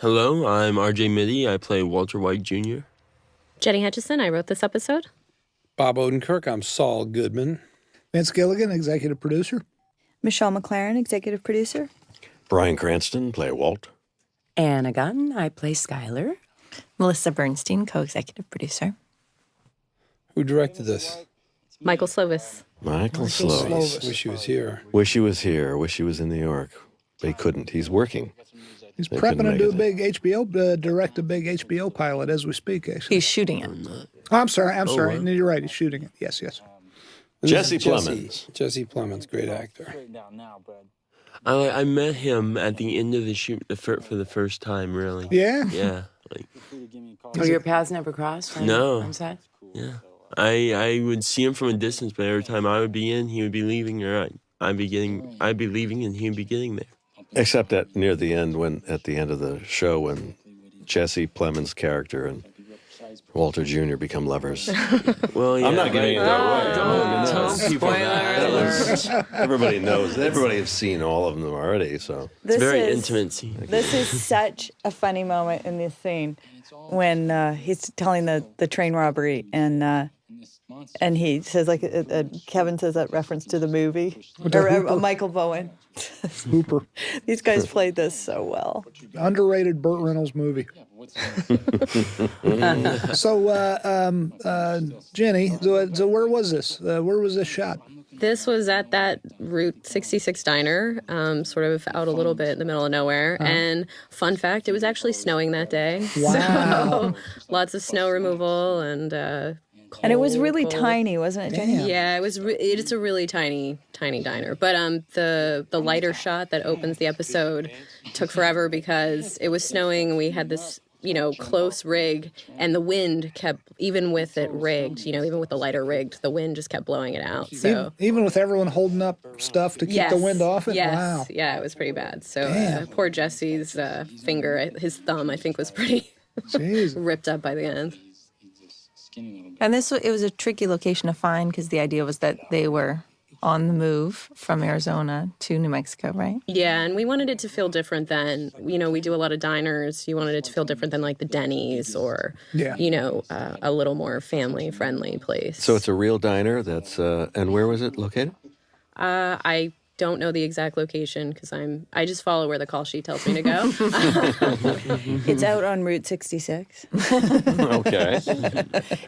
Hello, I'm RJ Mitte. I play Walter White Jr. Jenny Hutchison, I wrote this episode. Bob Odenkirk, I'm Saul Goodman. Vince Gilligan, executive producer. Michelle MacLaren, executive producer. Bryan Cranston, play Walt. Anna Gunn, I play Skyler. Melissa Bernstein, co-executive producer. Who directed this? Michael Slovis. Michael Slovis. Wish he was here. Wish he was here. Wish he was in New York. But he couldn't. He's working. He's They prepping couldn't to do make a big HBO, direct a big HBO pilot as we speak, actually. He's shooting it. Oh, I'm sorry. wow. No, you're right. He's shooting it. Yes. Jesse Plemons. Jesse Plemons, great actor. I met him at the end of the shoot for the first time, really. Yeah? Yeah. Like, Oh, your paths never crossed? No. On set? yeah. I would see him from a distance, but every time I would be in, he would be leaving, or I'd be leaving and he'd be getting there. Except at near the end, at the end of the show, when Jesse Plemons' character and Walter Jr. become lovers. Well, yeah. I'm not giving it away. Don't tell people that. Everybody knows. Everybody has seen all of them already, so. It's very intimate scene. This is such a funny moment in this scene when he's telling the train robbery and he says, like, Kevin says that reference to the movie. Or Michael Bowen. Hooper. These guys played this so well. Underrated Burt Reynolds movie. So, Jenny, so where was this? Where was this shot? This was at that Route 66 diner, sort of out a little bit in the middle of nowhere. And fun fact, it was actually snowing that day. Wow. So lots of snow removal and And it was really cold. tiny, wasn't it, Jenny? Damn. Yeah, it's a really tiny diner. But the lighter shot that opens the episode took forever because it was snowing and we had this, close rig, and the wind kept, even with it rigged, even with the lighter rigged, the wind just kept blowing it out. So Even with everyone holding up stuff to keep the wind off it? Yes. Wow. Yeah, it was pretty bad. So Damn. poor Jesse's finger, his thumb, I think, was pretty Jeez. ripped up by the end. And it was a tricky location to find because the idea was that they were on the move from Arizona to New Mexico, right? Yeah, and we wanted it to feel different than, we do a lot of diners. You wanted it to feel different than like the Denny's or, a little more family-friendly place. So it's a real diner that's, and where was it located? I don't know the exact location because I just follow where the call sheet tells me to go. It's out on Route 66. Okay.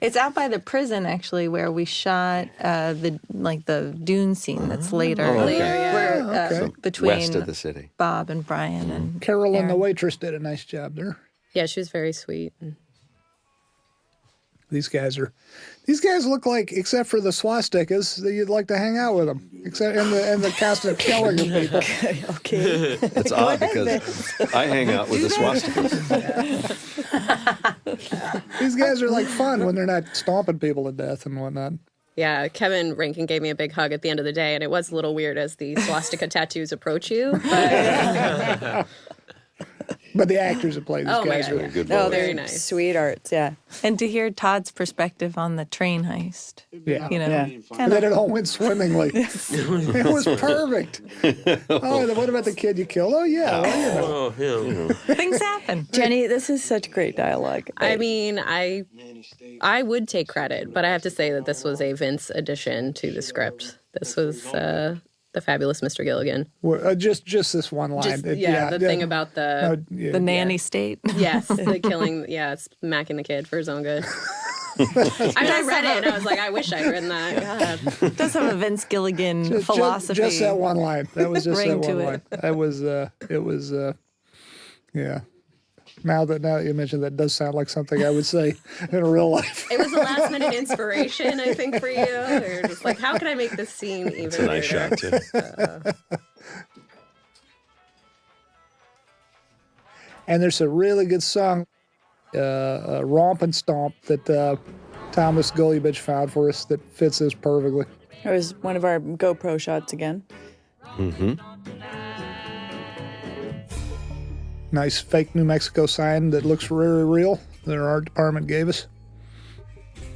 It's out by the prison, actually, where we shot the dune scene that's later. Where, between West of the city. Bob and Bryan and Carolyn, Aaron. the waitress, did a nice job there. Yeah, she was very sweet. These guys look like, except for the swastikas, that you'd like to hang out with them. Except and the cast of Gilligan people. Okay. It's odd because I hang out with the swastikas. These guys are like fun when they're not stomping people to death and whatnot. Yeah, Kevin Rankin gave me a big hug at the end of the day, and it was a little weird as the swastika tattoos approach you. But But the actors that play these Oh, my guys God, are yeah. Good Oh, boys. very nice. Sweethearts, yeah. And to hear Todd's perspective on the train heist. Yeah. Yeah. And then it all went swimmingly. It was perfect. Oh, what about the kid you killed? Oh, yeah. Well, Oh, him. Things happen. Jenny, this is such great dialogue. I mean, I would take credit, but I have to say that this was a Vince addition to the script. This was the fabulous Mr. Gilligan. just this one line. The thing about the The nanny state. yes, the killing, smacking the kid for his own good. I read it and I was like, I wish I'd written that. God. Does have a Vince Gilligan philosophy. Just that one line. That was just that Ring one to line. it. It was, yeah. Now that you mentioned that, does sound like something I would say in real life. It was a last minute inspiration, I think, for you. You're just like, how can I make this scene even It's a nice weirder? shot, too. And there's a really good song, Romp and Stomp, that Thomas Golubic found for us that fits this perfectly. It was one of our GoPro shots again. Mm-hmm. Nice fake New Mexico sign that looks very real that our art department gave us.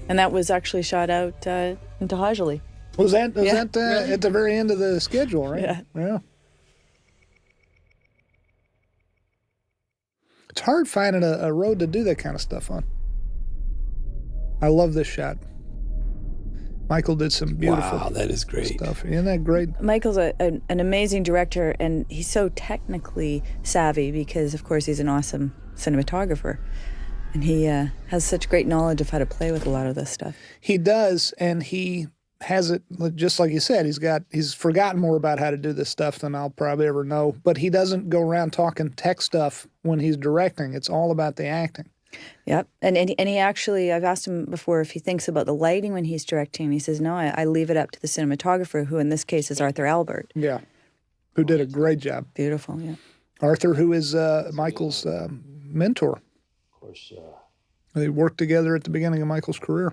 And that was actually shot out in Tahajali. Was that Really? at the very end of the schedule, right? Yeah. Yeah. It's hard finding a road to do that kind of stuff on. I love this shot. Michael did some beautiful Wow, that is great. stuff. Isn't that great? Michael's an amazing director, and he's so technically savvy because, of course, he's an awesome cinematographer. And he has such great knowledge of how to play with a lot of this stuff. He does, and he has it, just like you said, he's forgotten more about how to do this stuff than I'll probably ever know. But he doesn't go around talking tech stuff when he's directing. It's all about the acting. Yep. And he actually, I've asked him before if he thinks about the lighting when he's directing. He says, no, I leave it up to the cinematographer, who in this case is Arthur Albert. Yeah, who did a great job. Beautiful, yeah. Arthur, who is Michael's mentor. Of course. They worked together at the beginning of Michael's career.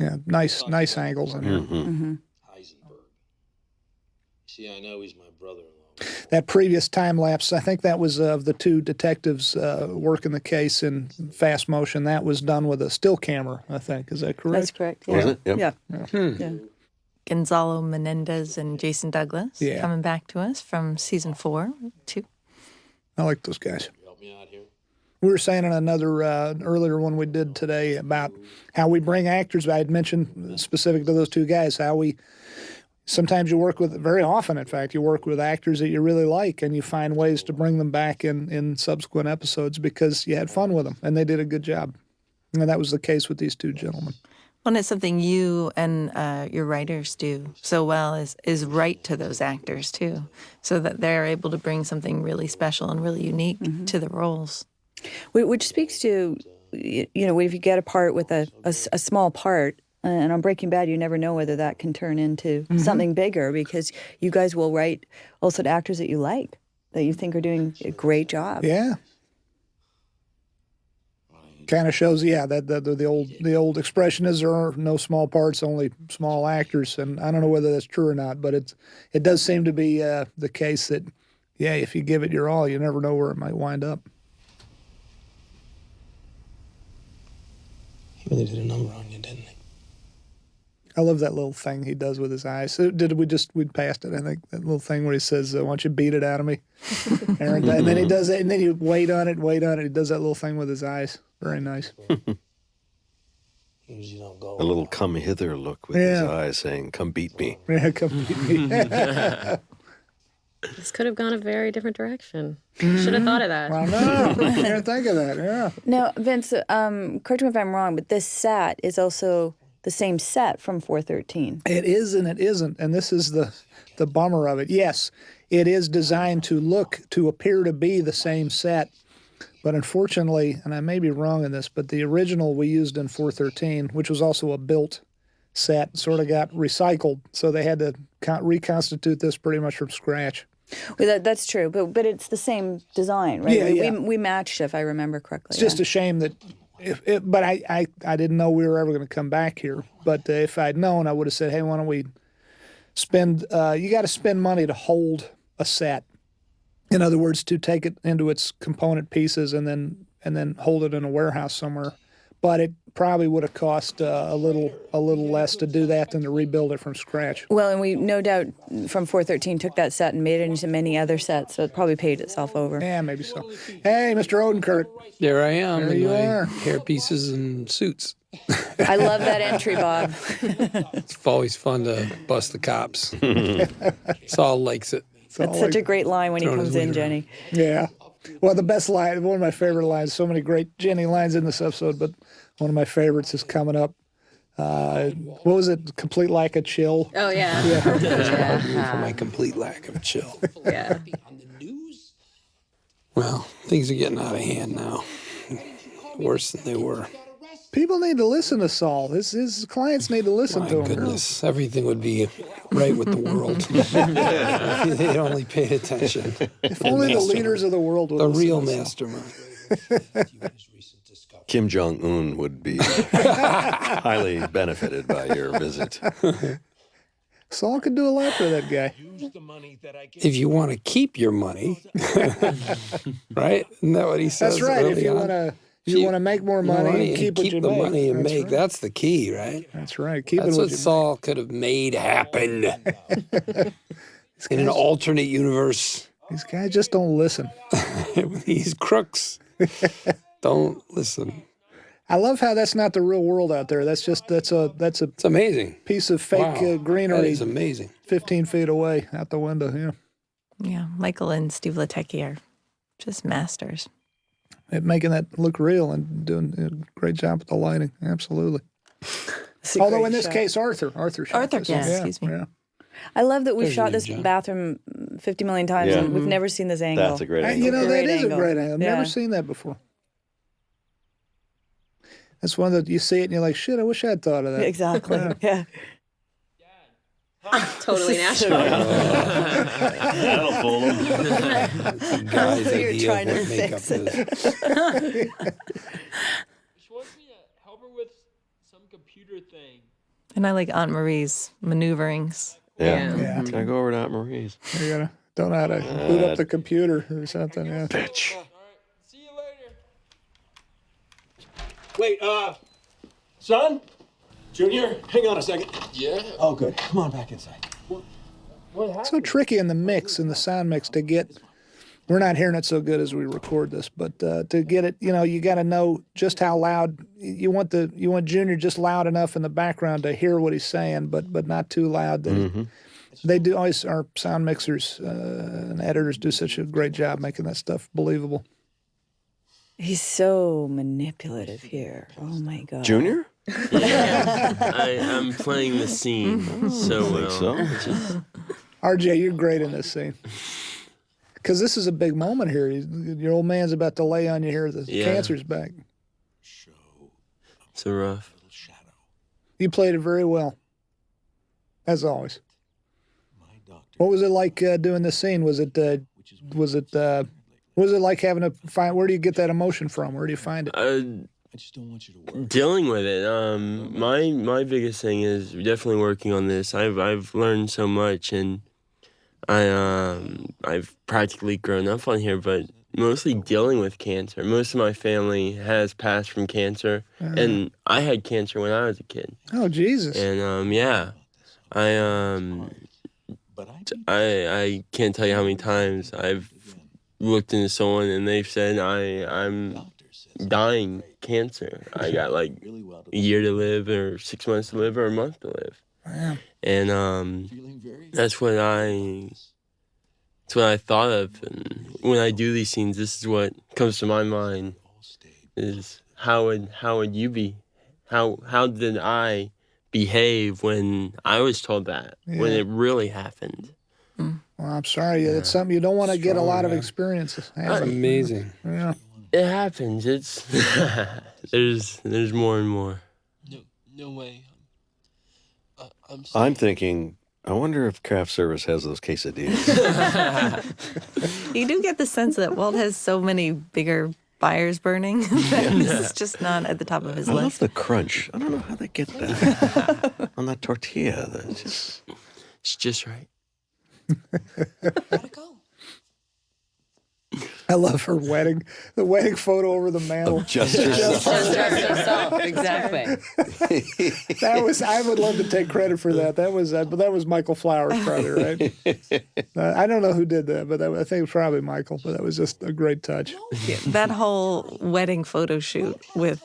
Yeah, nice angles in here. Heisenberg. See, I know he's my brother-in-law. That previous time lapse, I think that was of the two detectives working the case in fast motion. That was done with a still camera, I think. Is that correct? That's correct. Yeah. Was it? Yep. Yeah. Gonzalo Menendez and Jason Douglas coming back to us from season 4 too. I like those guys. Help me out here. We were saying in another earlier one we did today about how we bring actors. I had mentioned specific to those two guys, how sometimes you work with, very often in fact, you work with actors that you really like and you find ways to bring them back in subsequent episodes because you had fun with them and they did a good job. And that was the case with these two gentlemen. Well, and it's something you and your writers do so well is write to those actors too, so that they're able to bring something really special and really unique to the roles. Which speaks to, if you get a part with a small part, and on Breaking Bad, you never know whether that can turn into something bigger because you guys will write also to actors that you like, that you think are doing a great job. Yeah. Kind of shows, that the old expression is there are no small parts, only small actors, and I don't know whether that's true or not, but it does seem to be the case that, if you give it your all, you never know where it might wind up. He really did a number on you, didn't he? I love that little thing he does with his eyes. We passed it, I think, that little thing where he says, why don't you beat it out of me? And then he does it, and then you wait on it. He does that little thing with his eyes. Very nice. A little come hither look with his eyes saying, come beat me. Yeah, come beat me. This could have gone a very different direction. Should have thought of that. I know. I didn't think of that, yeah. Now, Vince, correct me if I'm wrong, but this set is also the same set from 413. It is and it isn't, and this is the bummer of it. Yes, it is designed to appear to be the same set, but unfortunately, and I may be wrong in this, but the original we used in 413, which was also a built set, sort of got recycled, so they had to reconstitute this pretty much from scratch. Well, that's true, but it's the same design, right? Yeah, We matched, if I remember correctly. It's just a shame that, but I didn't know we were ever going to come back here. But if I'd known, I would have said, hey, why don't we spend, you got to spend money to hold a set. In other words, to take it into its component pieces and then hold it in a warehouse somewhere. But it probably would have cost a little less to do that than to rebuild it from scratch. Well, and we no doubt from 413 took that set and made it into many other sets, so it probably paid itself over. Yeah, maybe so. Hey, Mr. Odenkirk. There I am. There in you my are. hair pieces and suits. I love that entry, Bob. It's always fun to bust the cops. Saul likes it. That's such a great line when he comes in, Jenny. Yeah. Well, the best line, one of my favorite lines, so many great Jenny lines in this episode, but one of my favorites is coming up. What was it? Complete lack of chill. Oh, yeah. For my complete lack of chill. Yeah. Well, things are getting out of hand now. Worse than they were. People need to listen to Saul. His clients need to listen My to him. goodness, everything would be right with the world. If they only paid attention. If only the leaders of the world would The listen real to Saul. mastermind. Kim Jong-un would be highly benefited by your visit. Saul could do a lot for that guy. If you want to keep your money, right? Isn't that what he says? That's right. If early you on? want to, you want to make more money, and keep what you the make. money and That's make. right. That's the key, right? That's right. Keep That's it what what Saul could have made happen in an alternate universe. These guys just don't listen. These crooks don't listen. I love how that's not the real world out there. That's a It's amazing. piece of fake Wow, that greenery is amazing. 15 feet away out the window. Yeah, Yeah, Michael and Steve Latecki are just masters. at making that look real and doing a great job with the lighting. Absolutely. It's a Although great in this shot. case, Arthur shot Arthur, this. yes, Yeah, excuse me. yeah. I love that we've Does a shot good this job. bathroom 50 million times Yeah. and we've never seen this angle. That's a great You angle. know, that Great is angle. a great angle. I've Yeah. never seen that before. That's one that you see it and you're like, shit, I wish I'd thought of that. Exactly. Yeah. Totally natural. That'll fool him. Guy's You're idea trying of to what makeup fix is. She wants me to help her with some computer thing. And I like Aunt Marie's maneuverings. Yeah. Yeah. Can I go over to Aunt Marie's? You don't know how to boot up the computer or something. Yeah. Bitch. All right. See you later. Wait, son? Junior, hang on a second. Yeah. Oh, good. Come on back inside. It's so tricky in the mix, in the sound mix, to get. We're not hearing it so good as we record this, but to get it, you got to know just how loud you want Junior just loud enough in the background to hear what he's saying, but not too loud. They do always. Our sound mixers and editors do such a great job making that stuff believable. He's so manipulative here. Oh my God. Junior? I'm playing the scene so well. so. RJ, you're great in this scene. Because this is a big moment here. Your old man's about to lay on you here. The Yeah. cancer's back. So rough. You played it very well, as always. What was it like doing this scene? Was it like having to find? Where do you get that emotion from? Where do you find it? I just don't want you to worry. Dealing with it. My biggest thing is definitely working on this. I've learned so much, and I've practically grown up on here, but mostly dealing with cancer. Most of my family has passed from cancer, and I had cancer when I was a kid. Oh Jesus! And yeah, I can't tell you how many times I've looked into someone and they've said I'm dying cancer. I got like a year to live, or 6 months to live, or a month to live. Wow. And that's what I thought of. And when I do these scenes, this is what comes to my mind: is how would you be? How did I behave when I was told that, when it really happened? Well, I'm sorry. It's something you don't want to get a lot of experiences. That's amazing. Yeah. It happens. It's there's more and more. No way. I'm thinking, I wonder if craft service has those quesadillas. You do get the sense that Walt has so many bigger fires burning that this is just not at the top of his I love list. the crunch. I don't know how they get that on that tortilla. It's just right. Gotta go. I love her wedding. The wedding photo over the mantle. Just yourself. Exactly. That was. I would love to take credit for that. That was Michael Flowers, probably, right? I don't know who did that, but I think it was probably Michael. But that was just a great touch. That whole wedding photo shoot with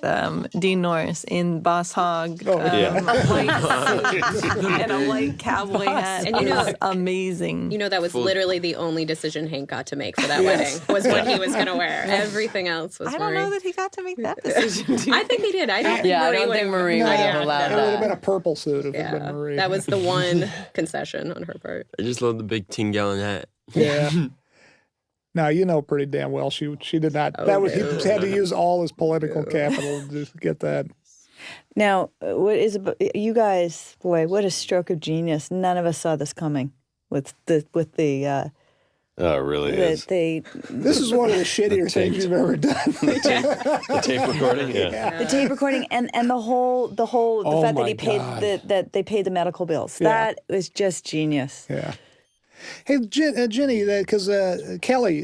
Dean Norris in Boss Hog, Oh, a white suit and a white cowboy hat. And you know- was amazing. You know, that was literally the only decision Hank got to make for that wedding, was what he was going to wear. Everything else was I don't know Marie. that he got to make that decision. I think he did. I don't think Yeah, I Marie don't would think have- Marie No, would have yeah, allowed It no. would have been a purple suit if it had been Yeah, Marie. that was the one concession on her part. I just love the big 10-gallon hat. Yeah. Now you know pretty damn well she did not. Oh, that was no. he had to use all his political capital to just get that. Now, what is you guys? Boy, what a stroke of genius! None of us saw this coming. With the Oh, it really is. This is one of the shittier things you've ever done. The tape recording? Yeah. the tape recording and the whole Oh fact that my he paid God. that they paid the medical bills. Yeah. That was just genius. Yeah. Hey, Jenny, because Kelly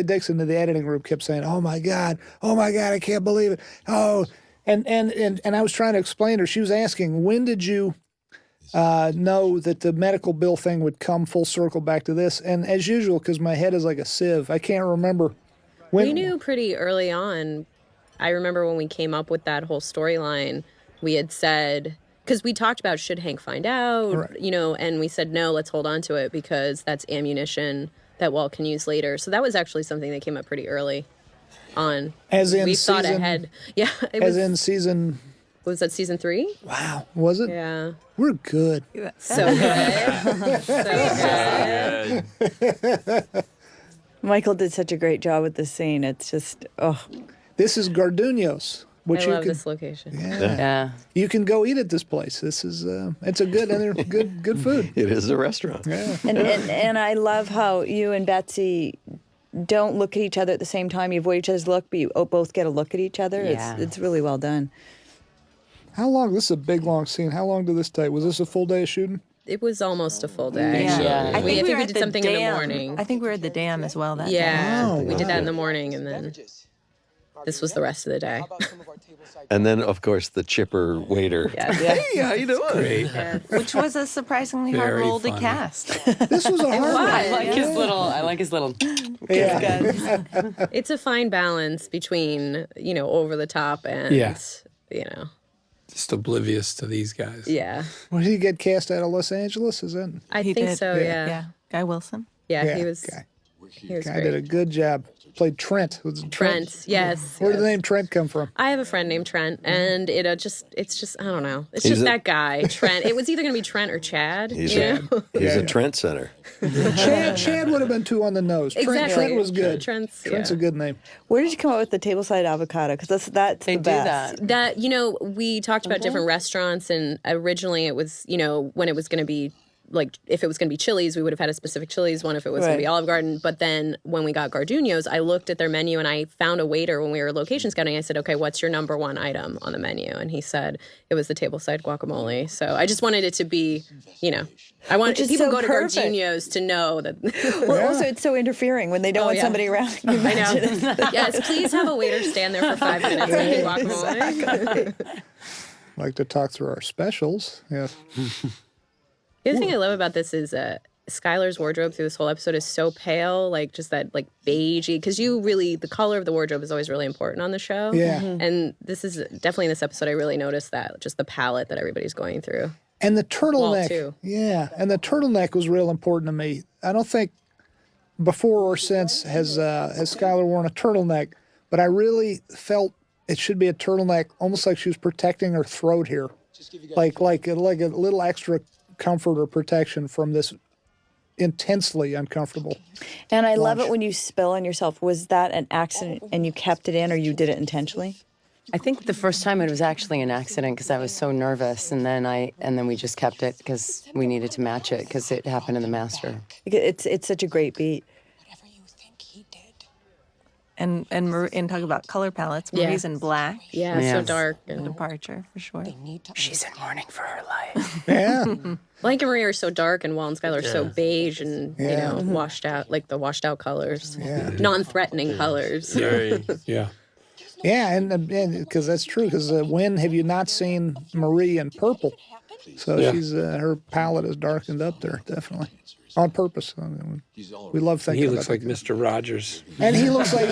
Dixon in the editing group kept saying, oh my God, I can't believe it. Oh, and I was trying to explain to her. She was asking, when did you know that the medical bill thing would come full circle back to this. And as usual, because my head is like a sieve, I can't remember when. We knew pretty early on. I remember when we came up with that whole storyline, we had said, because we talked about should Hank find out, Right. and we said, no, let's hold on to it because that's ammunition that Walt can use later. So that was actually something that came up pretty early on. As in we thought season- ahead. Yeah. As in season. Was that season 3? Wow. Was it? Yeah. We're good. So good. So good. Michael did such a great job with this scene. It's just, This is Garduño's, which I you love can. this location. Yeah. You can go eat at this place. This is it's a good and they're good food. It is a restaurant. Yeah. and I love how you and Betsy don't look at each other at the same time. You avoid each other's look, but you both get a look at each other. Yeah. It's really well done. How long? This is a big long scene. How long did this take? Was this a full day of shooting? It was almost a full day. Yeah. I think we were at did the something in the dam. morning. I think we were at the dam as well that day. Yeah, Oh, we did wow. that in the morning, and then this was the rest of the day. And then, of course, the chipper waiter. Yeah. Hey, how you doing? Great. Which was a surprisingly hard Very role to funny. cast. This was a hard was. one. I like his little. Yeah. It's a fine balance between over the top and Yeah. Just oblivious to these guys. yeah. Well, did he get cast out of Los Angeles? Is that? I He think did. so. Yeah. Guy Wilson. Yeah, he was. Guy, He was guy did a great. good job. Played Trent. Was it Trent. Yes. Where did the yes. name Trent come from? I have a friend named Trent, and it's just I don't know. It's He's just a- that guy, Trent. It was either going to be Trent or Chad. He's you a, know? he's a Trent center. Chad would have been too on the nose. Exactly. Trent was good. Trent's a good name. Where did you come up with the tableside avocado? Because that's They the do best. that. That we talked about different restaurants, and originally it was when it was going to be like if it was going to be Chili's, we would have had a specific Chili's one. If it was going to be Right. Olive Garden, but then when we got Garduño's, I looked at their menu and I found a waiter when we were location scouting. I said, "Okay, what's your number one item on the menu?" And he said it was the tableside guacamole. So I just wanted it to be, I want Which is people so go to perfect. Garduño's to know that. Well, also it's so interfering when they don't want yeah. somebody around. You I imagine know. Yes, please have a waiter stand there for 5 minutes and eat guacamole. Like to talk through our specials. Yeah. The other thing I love about this is Skyler's wardrobe through this whole episode is so pale, like just that like beigey, because the color of the wardrobe is always really important on the show. Yeah. And this is definitely in this episode, I really noticed that, just the palette that everybody's going through. And the Walt, turtleneck. too. Yeah. And the turtleneck was real important to me. I don't think before or since has Skyler worn a turtleneck, but I really felt it should be a turtleneck, almost like she was protecting her throat here. Like a little extra comfort or protection from this intensely uncomfortable. And I love lunch. it when you spill on yourself. Was that an accident and you kept it in, or you did it intentionally? I think the first time it was actually an accident because I was so nervous, and then we just kept it because we needed to match it because it happened in the master. It's such a great beat. And talk about color palettes. Yeah. Marie's in black. Yeah, so Yes. dark. And Departure for sure. She's in mourning for her life. Yeah. Blank and Marie are so dark, and Walt and Skyler are so beige and Yeah. washed out, like the washed out colors, Yeah. non-threatening colors. Very. Yeah. Yeah, and because that's true. Because when have you not seen Marie in purple? So Yeah. she's her palette is darkened up there, definitely, on purpose. I mean, we love thinking He about looks like Mr. Rogers. and he looks like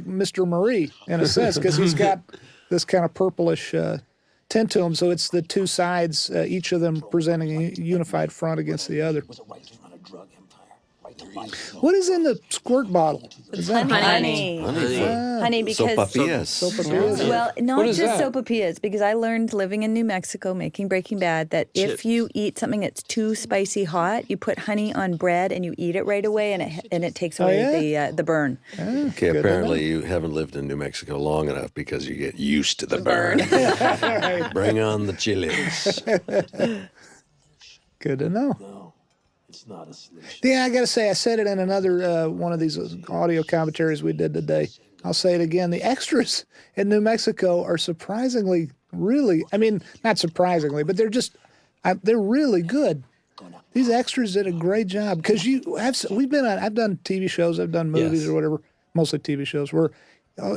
Mr. Marie in a sense because he's got this kind of purplish tint to him. So it's the two sides, each of them presenting a unified front against the other. What is in the squirt bottle? Is that Honey. Honey, because Sopapillas. well, not What is just that? sopapillas, because I learned living in New Mexico, making Breaking Bad, that if you eat something that's too spicy hot, you put honey on bread and you eat it right away, and it takes away the burn. Okay, apparently you haven't lived in New Mexico long enough because you get used to the burn. Bring on the chilies. Good to know. No, it's not a solution. Yeah, I got to say, I said it in another one of these audio commentaries we did today. I'll say it again. The extras in New Mexico are surprisingly, really, I mean, not surprisingly, but they're really good. These extras did a great job because I've done TV shows, I've done movies Yes. or whatever, mostly TV shows, where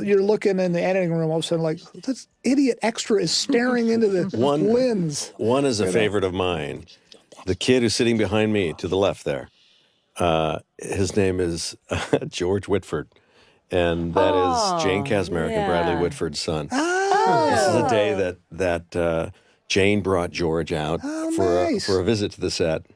you're looking in the editing room, all of a sudden, like, this idiot extra is staring into the lens. One is a favorite of mine. The kid who's sitting behind me to the left there, his name is George Whitford. And that is Jane Kasmerick and Bradley Whitford's son. This is a day that Jane brought George out for a visit to the set.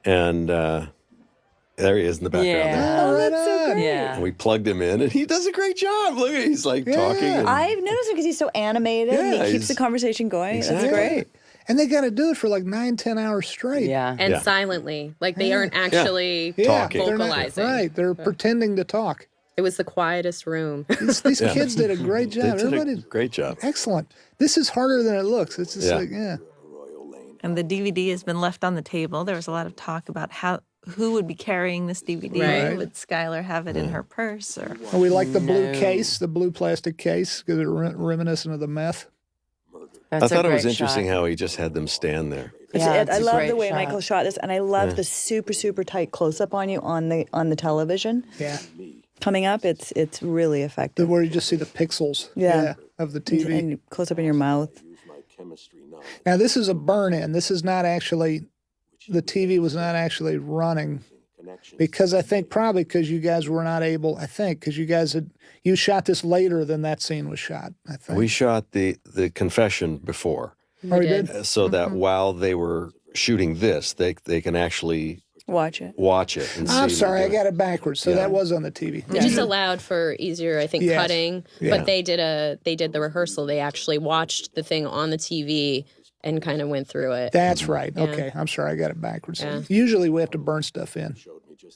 And there he is in the background. Oh, that's so great. Yeah. And we plugged him in, and he does a great job. Look, he's like talking. And, I've noticed him because he's so animated and he keeps the conversation going. Exactly. That's great. And they got to do it for like 9-10 hours straight. Yeah. And silently. Like they aren't actually Talking. vocalizing. Right. They're pretending to talk. It was the quietest room. These kids did a great job. They Everybody did a great job. excellent. This is harder than it looks. It's just And the DVD has been left on the table. There was a lot of talk about who would be carrying this DVD. Right. Would Skyler have it in her purse? Or And we like the blue case, the blue plastic case, because it's reminiscent of the meth. That's I thought a it was great interesting shot. how he just had them stand there. Yeah, I it's a love great the way shot. Michael shot this, and I love the super, super tight close-up on you on the television. Yeah. Coming up, it's really effective. Where you just see the pixels of the TV. And close up in your mouth. Now, this is a burn-in. This is not actually, the TV was not actually running because I think probably because you guys were not able, because you shot this later than that scene was shot, I think. We shot the confession before. Oh, we did? So that while they were shooting this, they can actually Watch it. and see. I'm what sorry, they're I doing. got it backwards. So that was on the TV. It just allowed for easier, I think, Yes. cutting. Yeah. But they did the rehearsal. They actually watched the thing on the TV and kind of went through it. That's right. Okay, I'm sorry, I got it backwards. Yeah. Usually we have to burn stuff in.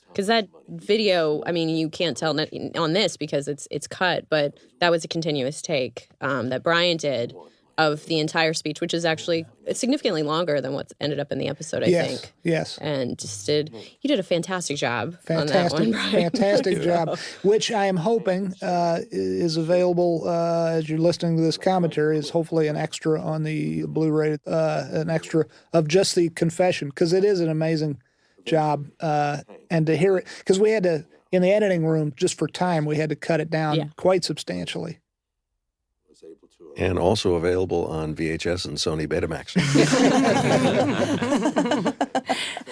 Because that video, I mean, you can't tell on this because it's cut, but that was a continuous take that Bryan did of the entire speech, which is actually significantly longer than what's ended up in the episode, I think. Yes. And you did a fantastic job on that one, Bryan. Fantastic job, which I am hoping is available as you're listening to this commentary, is hopefully an extra on the Blu-ray, an extra of just the confession, because it is an amazing job. And to hear it, because we had to, in the editing room, just for time, we had to cut it down quite substantially. And also available on VHS and Sony Betamax.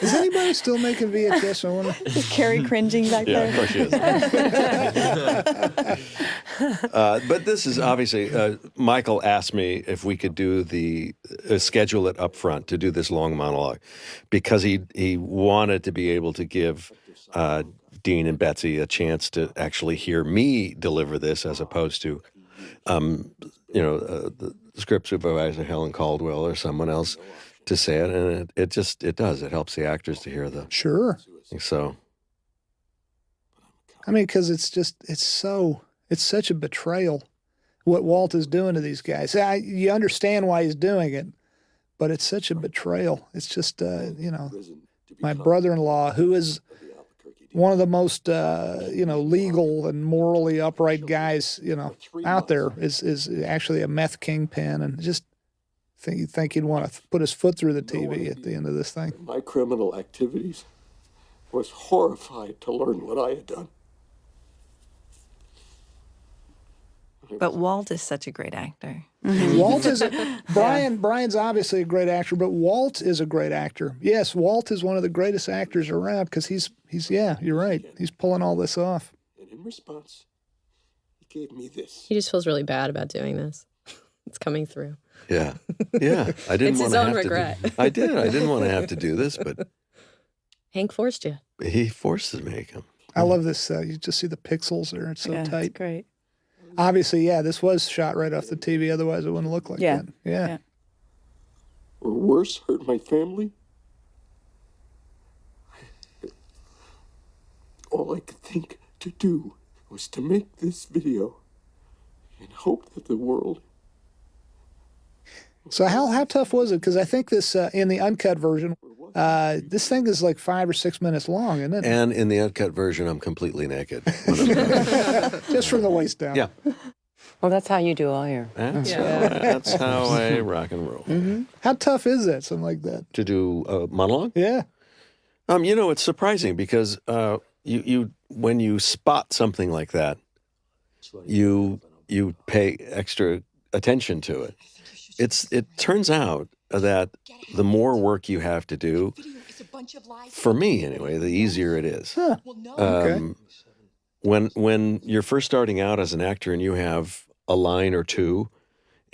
Is anybody still making VHS? I wonder. Is Carrie cringing back Yeah, there? of course she is. But this is obviously, Michael asked me if we could do schedule it up front to do this long monologue, because he wanted to be able to give Dean and Betsy a chance to actually hear me deliver this as opposed to, the script supervisor, Helen Caldwell, or someone else to say it. And it does. It helps the actors to hear the. Sure. So. I mean, because it's such a betrayal what Walt is doing to these guys. You understand why he's doing it, but it's such a betrayal. It's just, my brother-in-law, who is one of the most, legal and morally upright guys, out there, is actually a meth kingpin, and just think he'd want to put his foot through the TV at the end of this thing. My criminal activities was horrified to learn what I had done. But Walt is such a great actor. Walt is Bryan's obviously a great actor, but Walt is a great actor. Yes, Walt is one of the greatest actors around because he's you're right. He's pulling all this off. And in response, he gave me this. He just feels really bad about doing this. It's coming through. Yeah. I didn't It's want his to own have regret. to. I did. I didn't want to have to do this, but Hank forced you. he forces me. I love this. You just see the pixels there. It's so tight. It's great. Obviously, this was shot right off the TV. Otherwise, it wouldn't look like that. Yeah. Or worse, hurt my family. All I could think to do was to make this video and hope that the world. So how tough was it? Because I think this in the uncut version, this thing is like 5 or 6 minutes long, isn't it? And in the uncut version, I'm completely naked. Just from the waist down. Yeah. Well, that's how you do all your. That's how I rock and roll. Mm-hmm. How tough is that? Something like that. To do a monologue? Yeah. It's surprising because you when you spot something like that, you pay extra attention to it. It turns out that the more work you have to do, for me anyway, the easier it is. Huh. Okay. When you're first starting out as an actor and you have a line or two,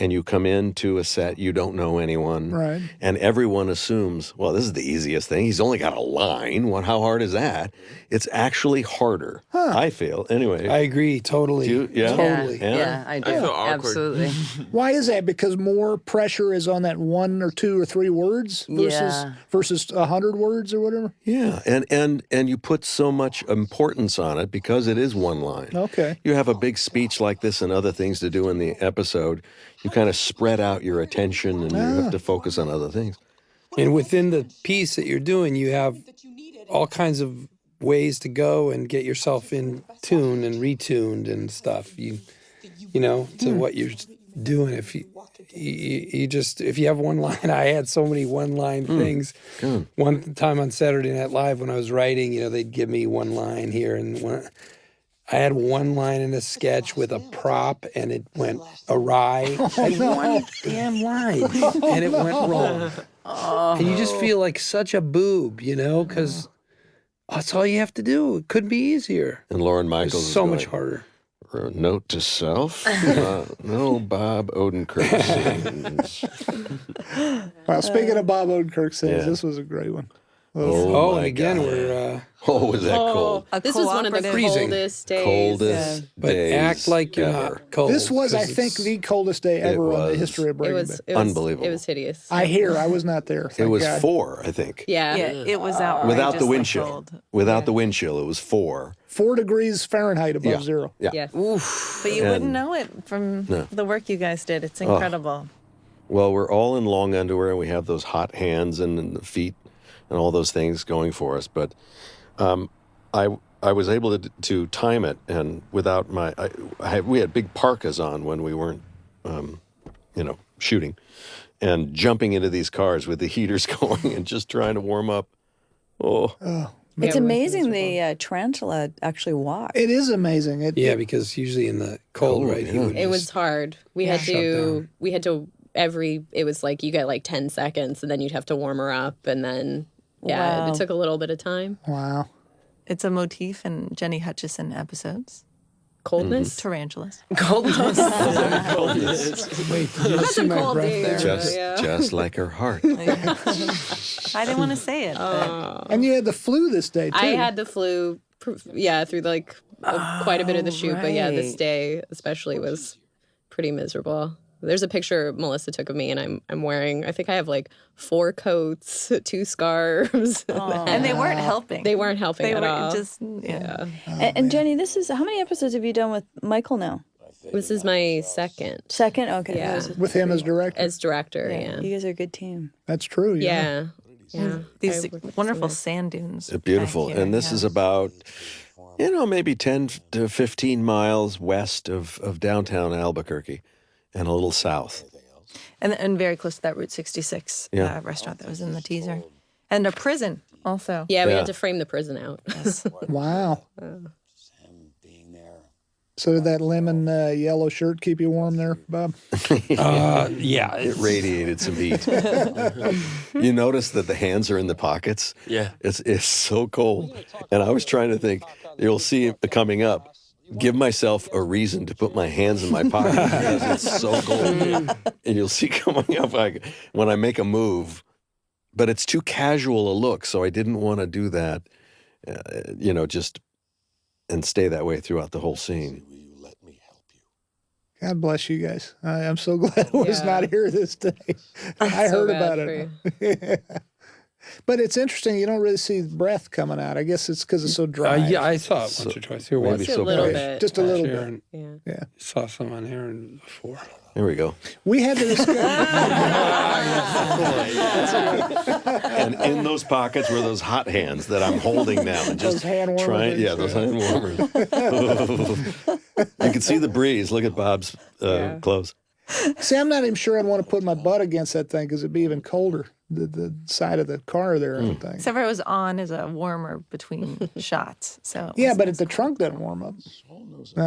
and you come into a set, you don't know anyone, Right. and everyone assumes, well, this is the easiest thing. He's only got a line. How hard is that? It's actually harder, I feel. Anyway. I agree totally. Yeah? Totally. Yeah, I do. I feel awkward. Absolutely. Why is that? Because more pressure is on that 1 or 2 or 3 words versus 100 words or whatever? Yeah, and you put so much importance on it because it is one line. Okay. You have a big speech like this and other things to do in the episode. You kind of spread out your attention and you have to focus on other things. And within the piece that you're doing, you have all kinds of ways to go and get yourself in tune and retuned and stuff. You know, to what you're doing. If if you have one line, I had so many one-line things. Good. One time on Saturday Night Live when I was writing, they'd give me one line here and I had one line in a sketch with a prop, and it went awry. I had one damn line, and it went wrong. And you just feel like such a boob, because that's all you have to do. It couldn't be easier. And Lauren Michaels It's is so going, much harder. Note to self, no Bob Odenkirk scenes. Well, speaking of Bob Odenkirk scenes, Yeah. this was a great one. Oh, my and again, God. we're Was that cold? This was one of the Freezing. coldest days. Coldest but days act like you're ever. not cold. This was, I 'cause think, it's- the coldest day ever on the was. history of It Breaking was, Bad. it was Unbelievable. It was hideous. I hear. I was not there. It Thank was God. 4, I think. Yeah. It was outrageously Without the wind chill. cold. Without the wind chill, it was 4. 4 degrees Fahrenheit above zero. Yeah. Yes. But you And- wouldn't know it from No. the work you guys did. It's incredible. Well, we're all in long underwear, and we have those hot hands and the feet and all those things going for us. But I was able to time it, and without we had big parkas on when we weren't, shooting, and jumping into these cars with the heaters going and just trying to warm up. Oh. It's amazing the tarantula actually walked. It is amazing. Yeah, because usually in the cold, Cold, right? yeah. He would It was just- hard. We had Shut down. it was like you get like 10 seconds and then you'd have to warm her up and then, Wow. it took a little bit of time. Wow. It's a motif in Jenny Hutchison episodes. Coldness. Tarantulas. Coldness. Wait, did you see my cold breath days. there? Just like her heart. I didn't want to say it. But And you had the flu this day, too. I had the flu, through like quite a bit of the shoot. But yeah, this right. day especially was pretty miserable. There's a picture Melissa took of me, and I'm wearing. I think I have like 4 coats, 2 scarves, and they weren't helping. They weren't helping They at were all. just, yeah. And Jenny, how many episodes have you done with Michael now? This is my second Second? Okay. Yeah. With him as director. as director. Yeah. You guys are a good team. That's true. Yeah. Yeah. These I worked with wonderful some sand dunes. Beautiful. back here, And this yeah. is about, maybe 10 to 15 miles west of downtown Albuquerque and a little south. And very close to that Route 66 Yeah. restaurant that was in the teaser. And a prison also. Yeah, we Yeah. had to frame the prison out. Wow. So did that lemon yellow shirt keep you warm there, Bob? Yeah, It radiated some heat. You notice that the hands are in the pockets? Yeah. It's so cold. And I was trying to think, you'll see it coming up. Give myself a reason to put my hands in my pocket because it's so cold. And you'll see coming up when I make a move. But it's too casual a look, so I didn't want to do that, just and stay that way throughout the whole scene. God bless you guys. I'm so glad I was Yeah. not here this day. I So heard bad about for it. But it's interesting. You don't really see breath coming out. I guess it's because it's so dry. yeah, I saw it once or twice. Here, maybe watch Just so a little bright. bit. Just a little bit. Aaron. Yeah. Saw some on Aaron before. There we go. We had to discuss. And in those pockets were those hot hands that I'm holding now. And just Those hand warmers. trying, those hand warmers. You can see the breeze. Look at Bob's clothes. See, I'm not even sure I'd want to put my butt against that thing because it'd be even colder. The side of the car there, I think. Except for it was on as a warmer between shots. So it Yeah, was but nice. the trunk doesn't warm up. I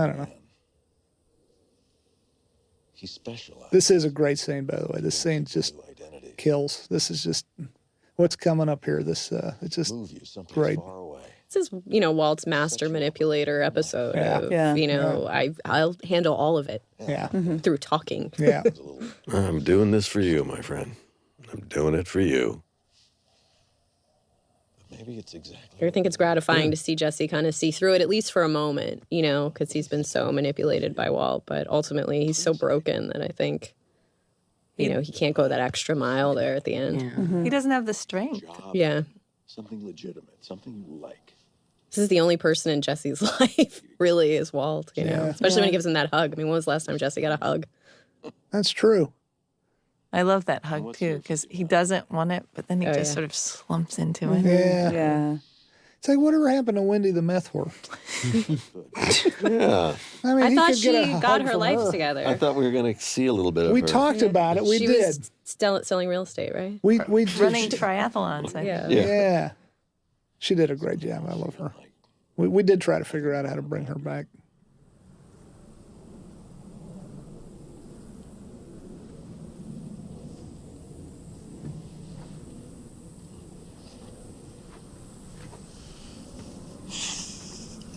don't know. He's specialized. This is a great scene, by the way. This scene just kills. This is just what's coming up here. This it's just great. This is, Walt's master manipulator episode. I'll handle all of it. Yeah. Through talking. Yeah. I'm doing this for you, my friend. I'm doing it for you. Maybe it's exactly. I think it's gratifying to see Jesse kind of see through it, at least for a moment, because he's been so manipulated by Walt. But ultimately, he's so broken that I think, he can't go that extra mile there at the end. Yeah. He doesn't have the strength. Yeah. Something legitimate, something you like. This is the only person in Jesse's life, really, is Walt, especially when he gives him that hug. I mean, when was the last time Jesse got a hug? That's true. I love that hug, too, because he doesn't want it, but then he just sort of slumps into it. Yeah. It's like, whatever happened to Wendy the meth whore? Yeah. I mean, I he thought could she get a got hug her from life her. together. I thought we were going to see a little bit of We her. talked about it. We she did. was still selling real estate, right? We Running triathlons. I think. Yeah. She did a great job. I love her. We did try to figure out how to bring her back.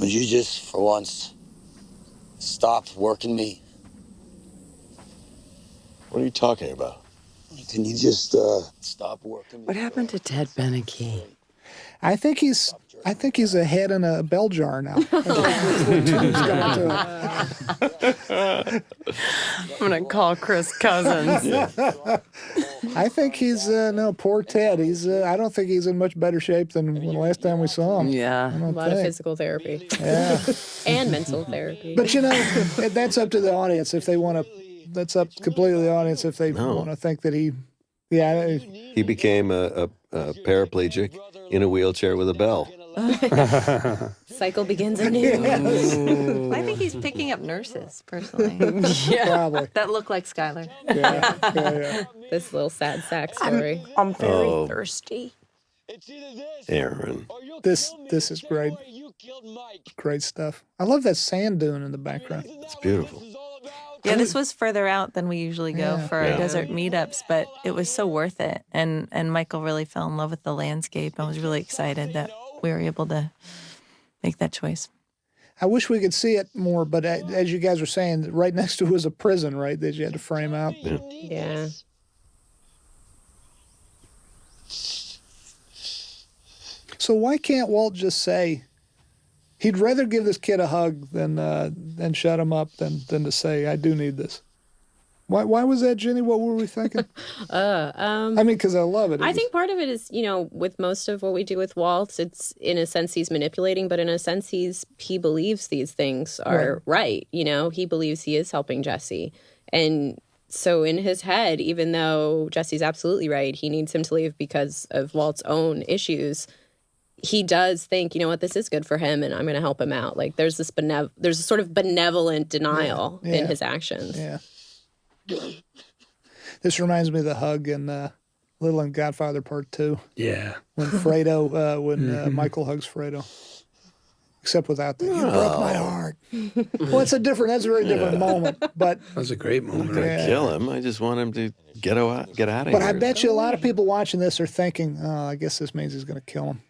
Would you just, for once, stop working me? What are you talking about? Can you just stop working me? What happened to Ted Beneke? I think he's a head in a bell jar now. I'm gonna call Chris Cousins. I think he's no poor Ted. I don't think he's in much better shape than the last time we saw him. Yeah, a lot of physical therapy. Yeah, and mental therapy. But that's up to the audience if they want to. That's up completely to the audience if they want to think that he. Yeah, he became a paraplegic in a wheelchair with a bell. Cycle begins anew. Well, I think he's picking up nurses, personally. Probably. That look like Skyler. Yeah. This little sad sack story. I'm very thirsty. Aaron. This is great. Great stuff. I love that sand dune in the background. It's beautiful. Yeah, this was further out than we usually go for our desert meetups, but it was so worth it. And Michael really fell in love with the landscape. I was really excited that we were able to make that choice. I wish we could see it more, but as you guys were saying, right next to it was a prison, right, that you had to frame out. Yeah. So why can't Walt just say he'd rather give this kid a hug than shut him up than to say, I do need this? Why was that, Jenny? What were we thinking? I mean, because I love it. I think part of it is, with most of what we do with Walt, it's in a sense he's manipulating, but in a sense he believes these things are right. He believes he is helping Jesse. And so in his head, even though Jesse's absolutely right, he needs him to leave because of Walt's own issues, he does think, this is good for him and I'm going to help him out. Like there's this there's a sort of benevolent denial in his actions. Yeah. This reminds me of the hug in Little and Godfather Part 2. Yeah. When Fredo, Michael hugs Fredo. Except without that. You broke my heart. Well, that's a very different moment. But that was a great moment. I'm not going to kill him. I just want him to get out of here. But I bet you a lot of people watching this are thinking, I guess this means he's going to kill him.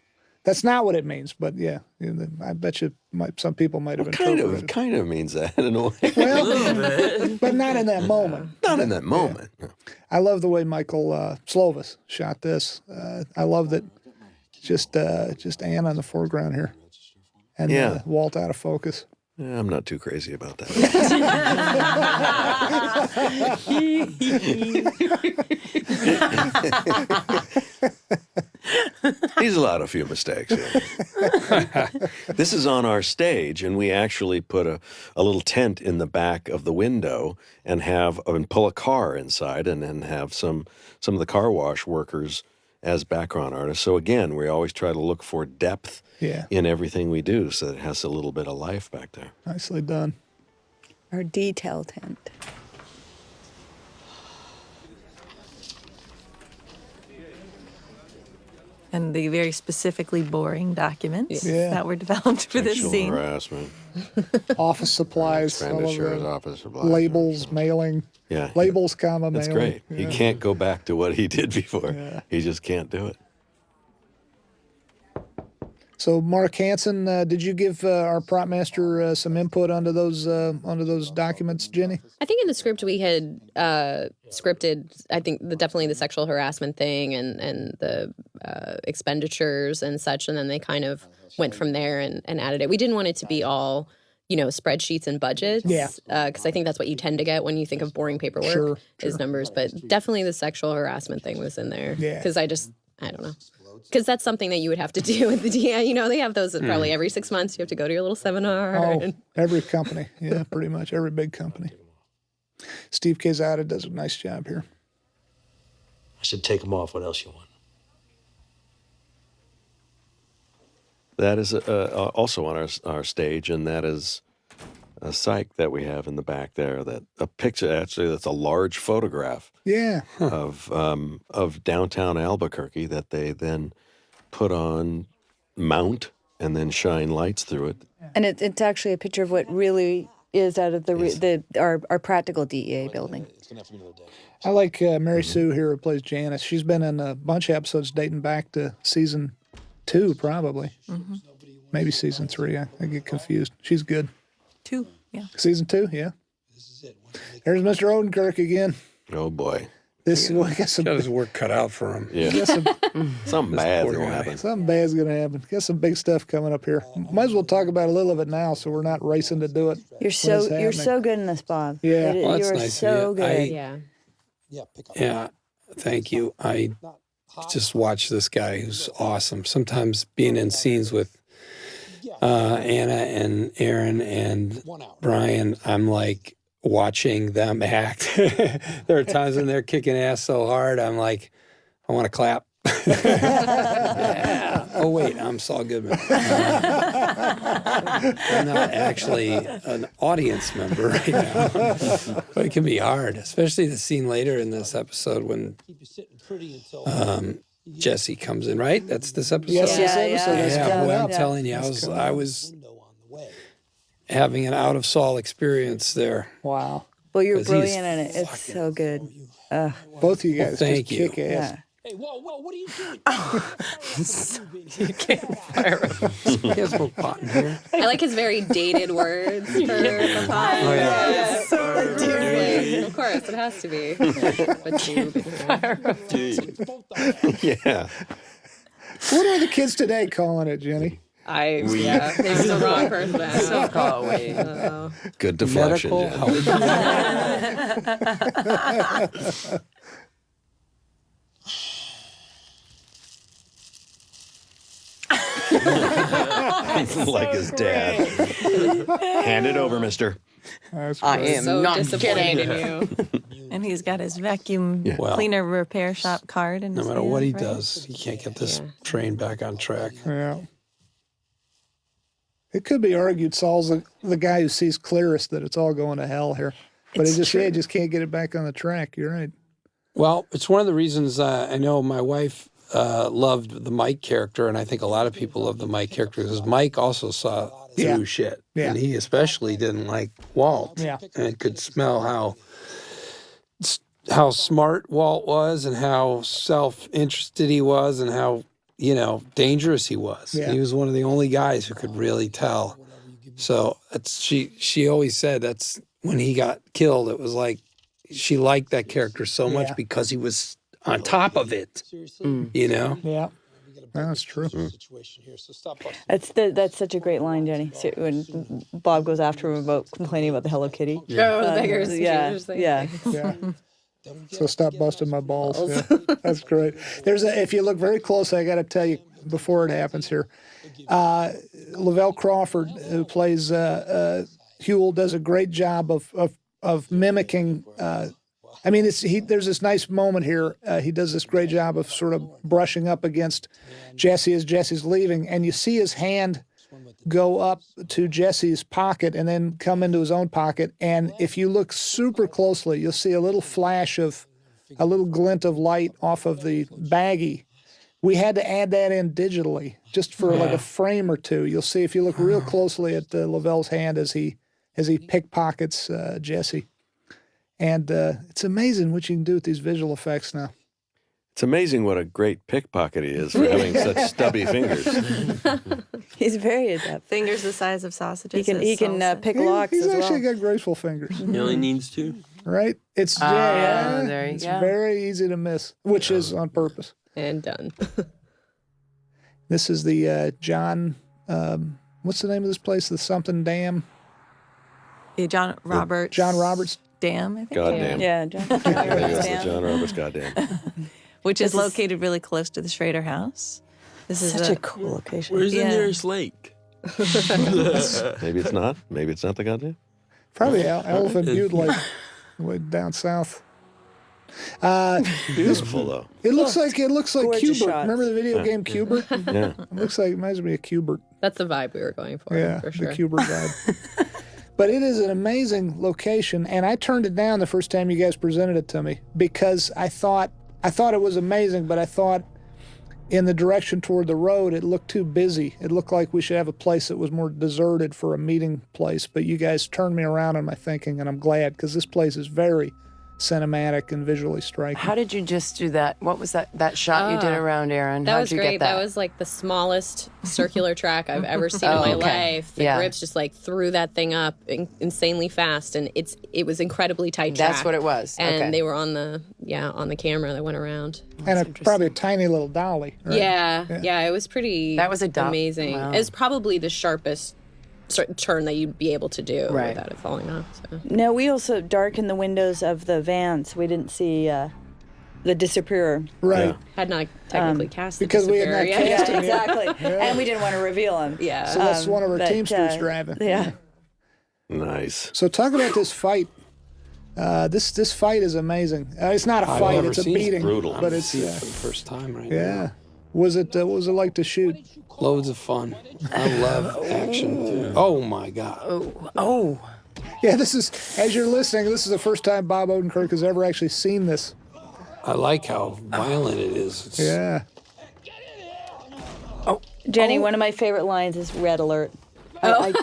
That's not what it means, but yeah, I bet you some people might have interpreted it. Kind of means that in a way. Well, but not in that moment. Not in that moment. Yeah. I love the way Michael Slovis shot this. I love that just Anne on the foreground here, and Walt out of focus. Yeah, I'm not too crazy about that. He's allowed a few mistakes. Yeah. This is on our stage, and we actually put a little tent in the back of the window and pull a car inside, and then have some of the car wash workers as background artists. So again, we always try to look for depth in everything we do, so that it has a little bit of life back there. Nicely done. Our detail tent. and the very specifically boring documents Yeah. that were developed for this Sexual scene. harassment. Office supplies, all of Expenditures, the office supplies. labels, mailing, Yeah. labels, comma, That's mailing. great. He can't go back to what he did before. Yeah. He just can't do it. So, Mark Hansen, did you give our prop master some input onto those documents, Jenny? I think in the script we had scripted, I think, definitely the sexual harassment thing and the expenditures and such, and then they kind of went from there and added it. We didn't want it to be all, spreadsheets and budgets. Yeah. Because I think that's what you tend to get when you think of boring paperwork Sure. is numbers. But definitely the sexual harassment thing was in there. Yeah. Because I don't know. Because that's something that you would have to do with the DA. They have those probably every 6 months. You have to go to your little seminar. Oh, every company. Yeah, pretty much every big company. Steve Quezada does a nice job here. I said, take them off. What else you want? That is also on our stage, and that is a psych that we have in the back there. That a picture actually that's a large photograph. Yeah. Of downtown Albuquerque that they then put on mount and then shine lights through it. And it's actually a picture of what really is out of our practical DEA building. I like Mary Sue here who plays Janice. She's been in a bunch of episodes dating back to season 2, probably. Mm-hmm. Maybe season 3. I get confused. She's good. 2, yeah. Season 2, yeah. There's Mr. Odenkirk again. Oh boy. I guess some, Got his work cut out for him. Yeah. Something bad's gonna happen. Something bad's going to happen. Got some big stuff coming up here. Might as well talk about a little of it now, so we're not racing to do it. You're so good in this, Bob. Yeah. Well, that's you're nice so of you. good. Yeah, thank you. I just watch this guy who's awesome. Sometimes being in scenes with Anna and Aaron and Bryan, I'm like watching them act. There are times when they're kicking ass so hard, I'm like, I want to clap. Yeah. Oh, wait, I'm Saul Goodman. I'm not actually an audience member right now. But it can be hard, especially the scene later in this episode when Jesse comes in, right? That's this episode? Yes, this episode. Yeah, boy, I'm telling you, I was having an out of Saul experience there. Wow. Well, you're 'Cause he's brilliant in it. It's so good. Both of you guys thank just you. kick ass. Yeah. Hey, Walt, what are you doing? You can't fire him. He has a little pot in here. I like his very dated words for the pod. Oh, yeah. Of course, it has to be. But Yeah. What are the kids today calling it, Jenny? yeah, maybe the wrong person to ask. So call we. Good deflection, Medical Jen. help. Like his dad. Hand it over, mister. I am So not disappointed kidding. in you. And he's got his vacuum Well, cleaner repair shop card. In no his matter hand, what he right? does, he can't get this train back on track. Yeah. It could be argued Saul's the guy who sees clearest that it's all going to hell here. But he just can't get it back on the track. You're right. Well, it's one of the reasons I know my wife loved the Mike character, and I think a lot of people love the Mike character because Mike also saw through shit. Yeah. And he especially didn't like Walt. Yeah. And it could smell how smart Walt was and how self-interested he was and how, dangerous he was. Yeah. He was one of the only guys who could really tell. So she always said that's when he got killed, it was like she liked that character so much because he was on top of it, Yeah. That's true. That's such a great line, Jenny. So when Bob goes after him about complaining about the Hello Kitty. Oh, the beggars. Yeah. Yeah. So stop busting my balls. Yeah. That's great. If you look very closely, I got to tell you before it happens here, Lavelle Crawford, who plays Huel, does a great job of mimicking. There's this nice moment here. He does this great job of sort of brushing up against Jesse as Jesse's leaving, and you see his hand go up to Jesse's pocket and then come into his own pocket. And if you look super closely, you'll see a little glint of light off of the baggie we had to add that in digitally just for like a frame or two. You'll see if you look real closely at Lavelle's hand as he pickpockets Jesse. And it's amazing what you can do with these visual effects now. It's amazing what a great pickpocket he is for having such stubby fingers. He's very adept. Fingers the size of sausages. He can pick locks He's as well. actually got graceful fingers. He only needs 2. Right? It's there you it's go. very easy to miss, which is on purpose. And done. This is the John, what's the name of this place? The something dam? Yeah, John Roberts. John Roberts Dam, I think. Goddamn. Yeah, John I think that's Roberts the Dam. John Roberts goddamn. Which is located really close to the Schrader house. This is Such a cool location. Where's the nearest lake? Maybe it's not. Maybe it's not the goddamn. Probably Elephant Butte Lake, way down south. Beautiful though. It looks like Gorgeous Cubert. shots. Remember the video game Cubert? Yeah. It looks like, reminds me of Cubert. That's the vibe we were going for. Yeah, for sure. the Cubert vibe. But it is an amazing location, and I turned it down the first time you guys presented it to me because I thought it was amazing, but I thought in the direction toward the road it looked too busy. It looked like we should have a place that was more deserted for a meeting place. But you guys turned me around on my thinking, and I'm glad because this place is very cinematic and visually striking. How did you just do that? What was that shot you did around Aaron? That How'd was you great. get that? That was like the smallest circular track I've ever seen in my life. The grips just like threw that thing up insanely fast, and it was incredibly tight track. That's what it was. And they were on the camera that went around. And probably a tiny little dolly. Right? Yeah, it was pretty. That was amazing. Wow. It was probably the sharpest turn that you'd be able to do without it falling off. So. No, we also darkened the windows of the vans. We didn't see the disappearer. Right. Yeah. Had not technically cast the because we had not disappearer cast yet. him yet. Exactly. And we didn't want to reveal him. Yeah. So that's one of our but, Teamsters driving. Yeah. Nice. So talk about this fight. This fight is amazing. It's not a fight; never it's a seen it. beating. Brutal. But it's See it for the first time right now. yeah. Was it? What was it like to shoot? Loads of fun. I love action. Oh my God. Oh. Yeah, this is as you're listening. This is the first time Bob Odenkirk has ever actually seen this. I like how violent it is. It's, Yeah. Jenny, one of my favorite lines is "Red Alert." I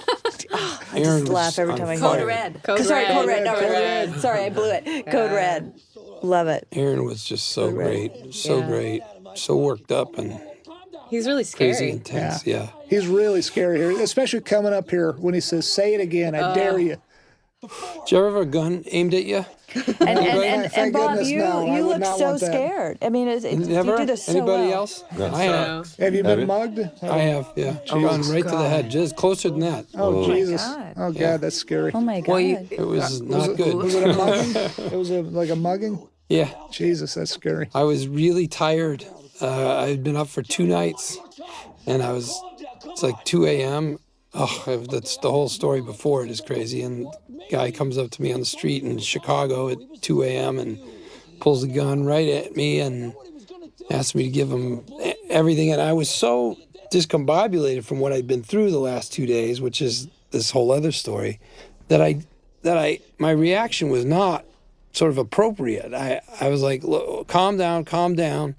Aaron just laugh every time I hear fire. it. Code Sorry, Red. Code Red. No, Code Red. Red. Sorry, I blew it. Code Red. Love it. Aaron was just so great. So great. So worked up and He's really crazy scary. intense. Yeah. He's really scary here, especially coming up here when he says, "Say it again, I dare you." Did you ever have a gun aimed at you? And Thank Bob, goodness, you no, I would look not so want that. scared. I mean, Never? you do this so Anybody well. else? I have. Have you Have been you? mugged? I have, yeah. Gone right to the head. Just closer than that. Oh, Jesus! God. Oh God, that's scary. Oh my God. Well, It was not good. Was it a mugging? It was like a mugging. Yeah. Jesus, that's scary. I was really tired. I had been up for 2 nights, and it's like 2 a.m. Oh, that's the whole story before it is crazy. And guy comes up to me on the street in Chicago at 2 a.m. and pulls a gun right at me and asked me to give him everything. And I was so discombobulated from what I'd been through the last 2 days, which is this whole other story, that my reaction was not sort of appropriate. I was like, "Look, calm down.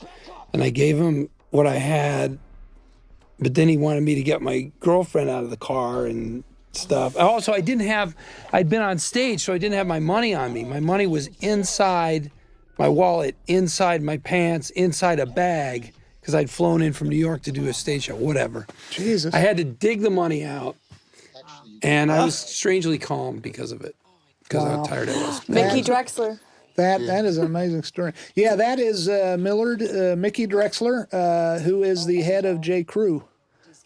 And I gave him what I had, but then he wanted me to get my girlfriend out of the car and stuff. Also, I'd been on stage, so I didn't have my money on me. My money was inside my wallet, inside my pants, inside a bag, because I'd flown in from New York to do a stage show, whatever. Jesus. I had to dig the money out, and I was strangely calm because of it, because of how tired I was. Mickey Drexler. That is an amazing story. Yeah, that is Mickey Drexler, who is the head of J. Crew,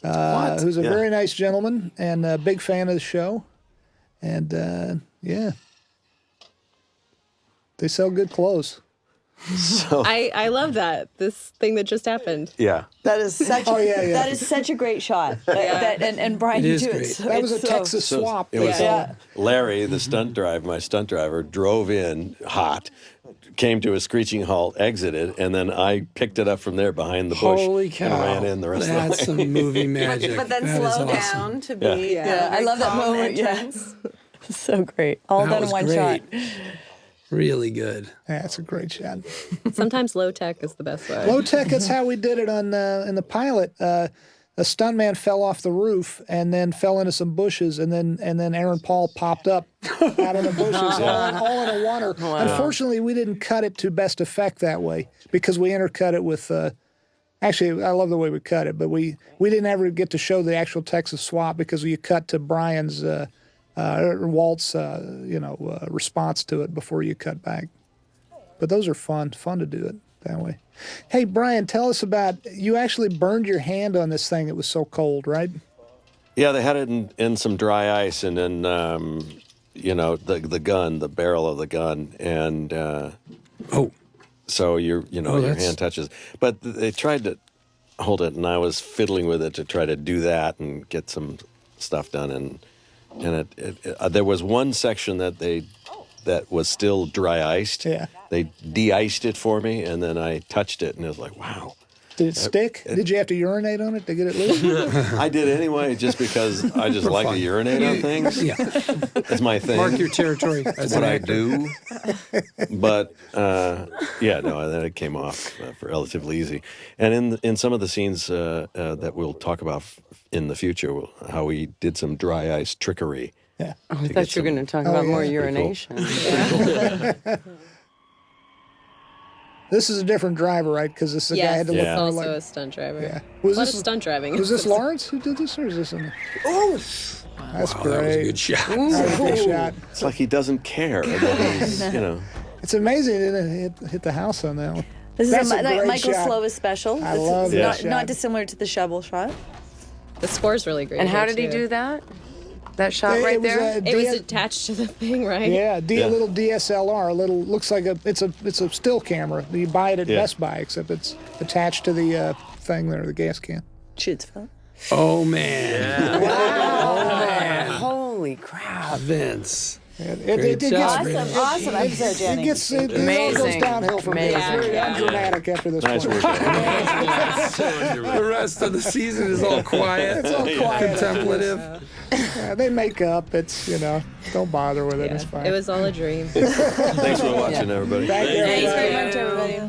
who's a very nice gentleman and a big fan of the show. And yeah, they sell good clothes. So I love that. This thing that just happened. yeah. That is such. That is such a great shot. And Bryan, It you is do great. it. So, That was a it's so- Texas swap. It was Yeah. Larry, the stunt driver, my stunt driver, drove in hot, came to a screeching halt, exited, and then I picked it up from there behind the bush Holy cow. and ran in the rest That's of the way. some movie magic. But then That is slow awesome. down to be. I love that calm moment. entrance. Yeah. So great. All That done in was one great. shot. Really good. Yeah, it's a great shot. Sometimes low tech is the best way. Low tech. That's how we did it on in the pilot. A stuntman fell off the roof and then fell into some bushes, and then Aaron Paul popped up out of the bushes, all in a oneer. Wow. Unfortunately, we didn't cut it to best effect that way because we intercut it with. Actually, I love the way we cut it, but we didn't ever get to show the actual Texas swap because you cut to Bryan's Walt's response to it before you cut back. But those are fun to do it that way. Hey, Bryan, tell us about, you actually burned your hand on this thing. It was so cold, right? Yeah, they had it in some dry ice, and then the gun, the barrel of the gun, and so your hand touches. But they tried to hold it, and I was fiddling with it to try to do that and get some stuff done, and there was one section that was still dry iced. Yeah. They de-iced it for me, and then I touched it, and it was like, wow. Did it stick? Did you have to urinate on it to get it loose? I did anyway, just because I just like to urinate on things. Yeah. That's my thing. Mark your territory. That's what I do. But, then it came off relatively easy. And in some of the scenes that we'll talk about in the future, how we did some dry ice trickery. Yeah. I thought you were going to talk about more urination. Cool. This is a different driver, right? Because this guy had to look for also a stunt driver. Yeah. A lot of stunt driving. Was this Lawrence who did this, or is this him? Oh, that's great. That was a good shot. That was a good shot. It's like he doesn't care that he's, It's amazing it didn't hit the house on that one. This That's is a great Michael shot. Slovis special. I love that shot. Not dissimilar to the shovel shot. The score's really great. And how here, did he too. do that? That shot right there? It was attached to the thing, right? Yeah, a little DSLR, looks like it's a still camera. You buy it at Best Buy, except it's attached to the thing there, the gas can. Shoots fun. Oh, man. Wow. Oh, man. Holy crap. Vince. It gets Awesome episode, Jenny. It all goes downhill from here. It's very undramatic after this point. The rest of the season is all quiet. It's all quiet. Contemplative. They make up. It's, don't bother with it. It's fine. It was all a dream. Thanks for watching, everybody. Thank you, Thanks everybody. very much, everybody.